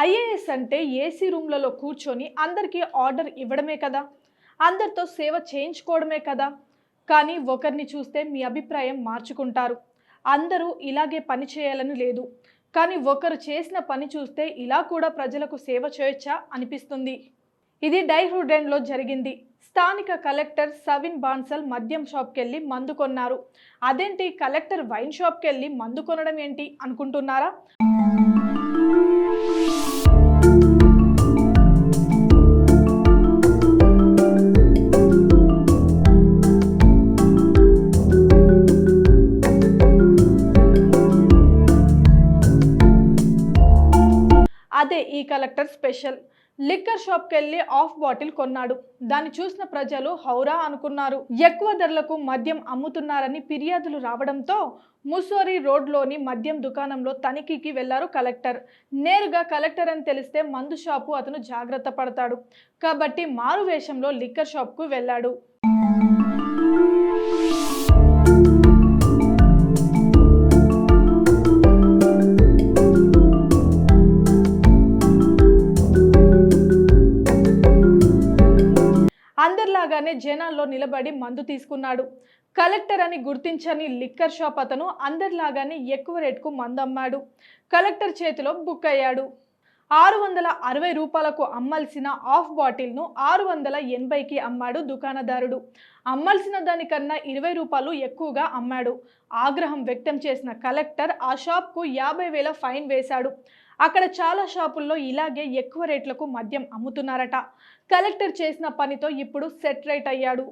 IAS అంటే AC రూమ్లలో కూర్చొని అందరికీ ఆర్డర్ ఇవ్వడమే కదా, అందరితో సేవ చేయించుకోవడమే కదా. కానీ ఒకరిని చూస్తే మీ అభిప్రాయం మార్చుకుంటారు. అందరూ ఇలాగే పని చేయాలని లేదు, కానీ ఒకరు చేసిన పని చూస్తే ఇలా కూడా ప్రజలకు సేవ చేయొచ్చా అనిపిస్తుంది. ఇది డైహుడెన్లో జరిగింది. స్థానిక కలెక్టర్ సవిన్ బాన్సల్ మద్యం షాప్కెళ్ళి మందు కొన్నారు. అదేంటి, కలెక్టర్ వైన్ షాప్కెళ్ళి మందు కొనడం ఏంటి అనుకుంటున్నారా? అదే ఈ కలెక్టర్ స్పెషల్. లిక్కర్ షాప్కి వెళ్ళి హాఫ్ బాటిల్ కొన్నాడు. దాన్ని చూసిన ప్రజలు హౌరా అనుకున్నారు. ఎక్కువ ధరలకు మద్యం అమ్ముతున్నారని ఫిర్యాదులు రావడంతో ముస్సోరీ రోడ్లోని మద్యం దుకాణంలో తనిఖీకి వెళ్లారు కలెక్టర్. నేరుగా కలెక్టర్ అని తెలిస్తే మందు షాపు అతను జాగ్రత్త పడతాడు కాబట్టి మారు వేషంలో లిక్కర్ షాప్కు వెళ్ళాడు. అందరిలాగానే జనాల్లో నిలబడి మందు తీసుకున్నాడు. కలెక్టర్ అని గుర్తించని లిక్కర్ షాప్ అతను అందరిలాగానే ఎక్కువ రేటుకు మందు అమ్మాడు. కలెక్టర్ చేతిలో బుక్ అయ్యాడు. 660 రూపాయలకు అమ్మాల్సిన హాఫ్ బాటిల్ను 680కి అమ్మాడు దుకాణదారుడు. అమ్మాల్సిన దానికన్నా 20 రూపాయలు ఎక్కువగా అమ్మాడు. ఆగ్రహం వ్యక్తం చేసిన కలెక్టర్ ఆ షాప్కు 50,000 ఫైన్ వేశాడు. అక్కడ చాలా షాపుల్లో ఇలాగే ఎక్కువ రేట్లకు మద్యం అమ్ముతున్నారట. కలెక్టర్ చేసిన పనితో ఇప్పుడు సెట్ రైట్ అయ్యాడు.